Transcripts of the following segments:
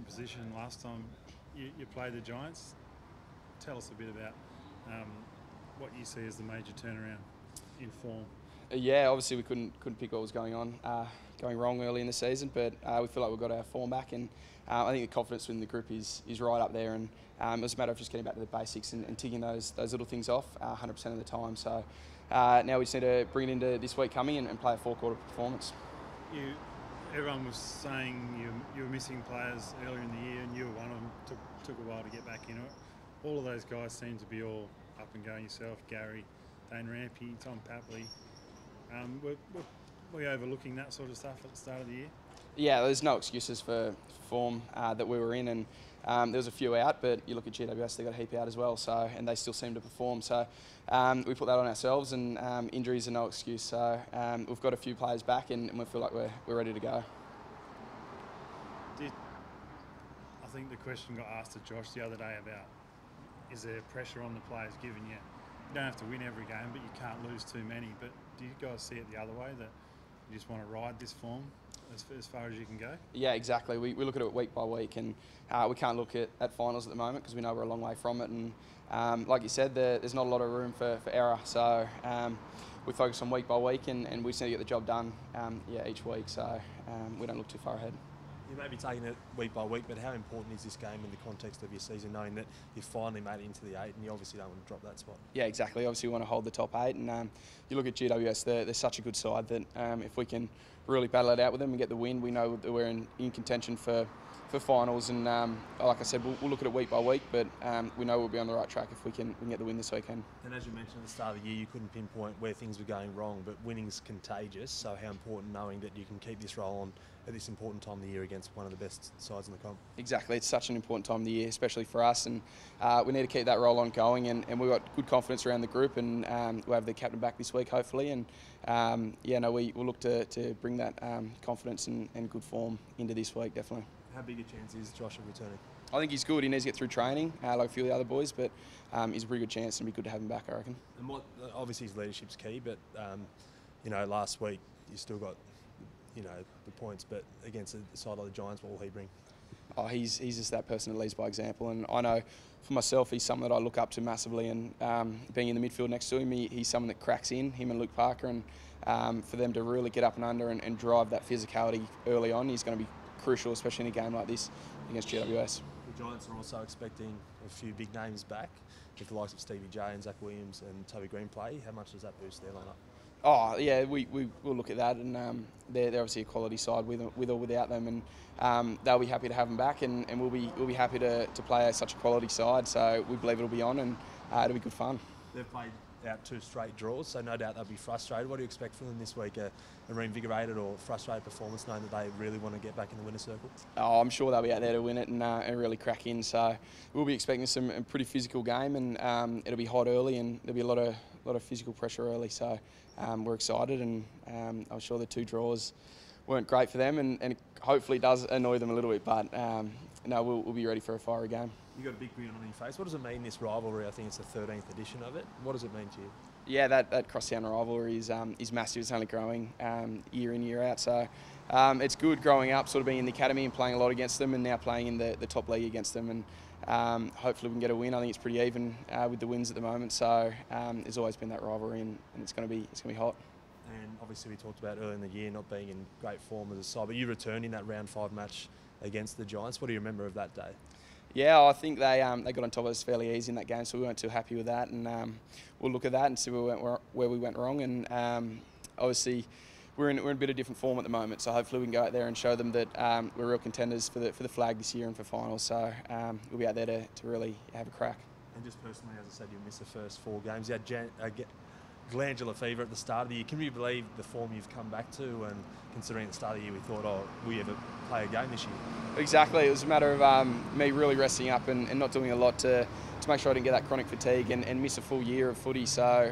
different position last time you played the Giants. Tell us a bit about what you see as the major turnaround in form. Yeah, obviously we couldn't pick what was going wrong early in the season, but we feel like we've got our form back, and I think the confidence within the group is right up there, and it was a matter of just getting back to the basics and ticking those little things off 100% of the time. So now we just need to bring it into this week coming and play a four-quarter performance. Everyone was saying you were missing players earlier in the year, and you were one of them. Took a while to get back into it. All of those guys seem to be all up and going. Yourself, Gary, Dane Rampy, Tom Papley. Were we overlooking that sort of stuff at the start of the year? Yeah, there's no excuses for form that we were in, and there was a few out, but you look at GWS, they got a heap out as well, so, and they still seem to perform. So we put that on ourselves, and injuries are no excuse. So we've got a few players back, and we feel like we're ready to go. I think the question got asked to Josh the other day about, is there pressure on the players given you don't have to win every game, but you can't lose too many. But do you guys see it the other way, that you just want to ride this form as far as you can go? Yeah, exactly. We look at it week by week, and we can't look at finals at the moment because we know we're a long way from it. And like you said, there's not a lot of room for error. So we focus on week by week, and we just need to get the job done each week. So we don't look too far ahead. You may be taking it week by week, but how important is this game in the context of your season, knowing that you've finally made it into the 8 and you obviously don't want to drop that spot? Yeah, exactly. Obviously, we want to hold the top 8, and you look at GWS, they're such a good side that if we can really battle it out with them and get the win, we know that we're in contention for finals. And like I said, we'll look at it week by week, but we know we'll be on the right track if we can get the win this weekend. And as you mentioned at the start of the year, you couldn't pinpoint where things were going wrong, but winning's contagious. So how important knowing that you can keep this roll on at this important time of the year against one of the best sides in the comp? Exactly, it's such an important time of the year, especially for us, and we need to keep that roll on going, and we've got good confidence around the group, and we'll have the captain back this week hopefully, and we'll look to bring that confidence and good form into this week, definitely. How big a chance is Josh of returning? I think he's good. He needs to get through training like a few of the other boys, but he's a pretty good chance, and it'd be good to have him back, I reckon. And obviously his leadership's key, but last week you still got the points, but against a side like the Giants, what will he bring? Oh, he's just that person that leads by example, and I know for myself he's someone that I look up to massively, and being in the midfield next to him, he's someone that cracks in, him and Luke Parker, and for them to really get up and under and drive that physicality early on, he's going to be crucial, especially in a game like this against GWS. The Giants are also expecting a few big names back, with the likes of Stevie J and Zach Williams and Toby Green play. How much does that boost their lineup? Oh yeah, we'll look at that, and they're obviously a quality side with or without them, and they'll be happy to have them back, and we'll be happy to play such a quality side. So we believe it'll be on, and it'll be good fun. They've played out 2 straight draws, so no doubt they'll be frustrated. What do you expect from them this week? A reinvigorated or frustrated performance, knowing that they really want to get back in the winner's circle? Oh, I'm sure they'll be out there to win it and really crack in. So we'll be expecting a pretty physical game, and it'll be hot early, and there'll be a lot of physical pressure early. So we're excited, and I'm sure the 2 draws weren't great for them, and it hopefully does annoy them a little bit. But no, we'll be ready for a fiery game. You got a big grin on your face. What does it mean, this rivalry? I think it's the 13th edition of it. What does it mean to you? Yeah, that crosstown rivalry is massive. It's only growing year in, year out. So it's good growing up, sort of being in the academy and playing a lot against them, and now playing in the top league against them. And hopefully we can get a win. I think it's pretty even with the wins at the moment. So there's always been that rivalry, and it's going to be hot. And obviously we talked about earlier in the year not being in great form as a side, but you returned in that round 5 match against the Giants. What do you remember of that day? Yeah, I think they got on top of us fairly easy in that game, so we weren't too happy with that, and we'll look at that and see where we went wrong. And obviously, we're in a bit of different form at the moment, so hopefully we can go out there and show them that we're real contenders for the flag this year and for finals. So we'll be out there to really have a crack. And just personally, as I said, you missed the first 4 games. You had glandular fever at the start of the year. Can you believe the form you've come back to? And considering at the start of the year we thought, will we ever play a game this year? Exactly. It was a matter of me really resting up and not doing a lot to make sure I didn't get that chronic fatigue and miss a full year of footy. So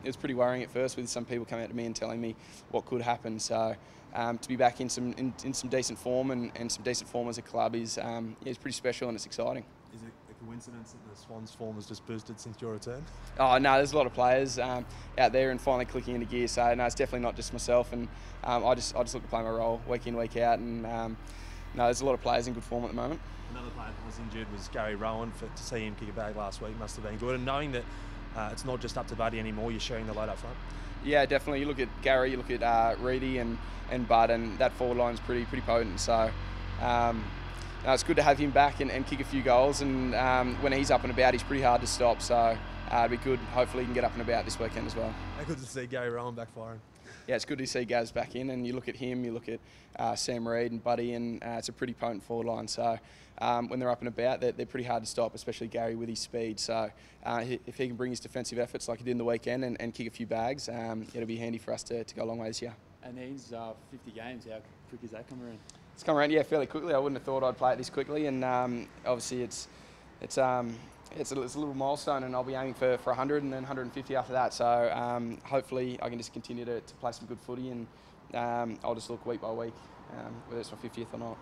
it was pretty worrying at first, with some people coming out to me and telling me what could happen. So to be back in some decent form and some decent form as a club is it's pretty special, and it's exciting. Is it a coincidence that the Swans form has just boosted since your return? Oh no, there's a lot of players out there and finally clicking into gear. So no, it's definitely not just myself, and I just look to play my role week in, week out, and no, there's a lot of players in good form at the moment. Another player that was injured was Gary Rowan. To see him kick a bag last week must have been good. And knowing that it's not just up to Buddy anymore, you're sharing the load up front. Yeah, definitely. You look at Gary, you look at Reedy and Bud, and that forward line's pretty potent. So it's good to have him back and kick a few goals. And when he's up and about, he's pretty hard to stop. So it'd be good. Hopefully, he can get up and about this weekend as well. Good to see Gary Rowan back firing. Yeah, it's good to see Gaz back in, and you look at him, you look at Sam Reid and Buddy, and it's a pretty potent forward line. So when they're up and about, they're pretty hard to stop, especially Gary with his speed. So if he can bring his defensive efforts like he did in the weekend and kick a few bags, it'll be handy for us to go a long way this year. And he's 50 games. How quick is that coming around? It's come around, yeah, fairly quickly. I wouldn't have thought I'd play it this quickly, and obviously it's a little milestone, and I'll be aiming for 100 and then 150 after that. So hopefully I can just continue to play some good footy, and I'll just look week by week, whether it's my 50th or not.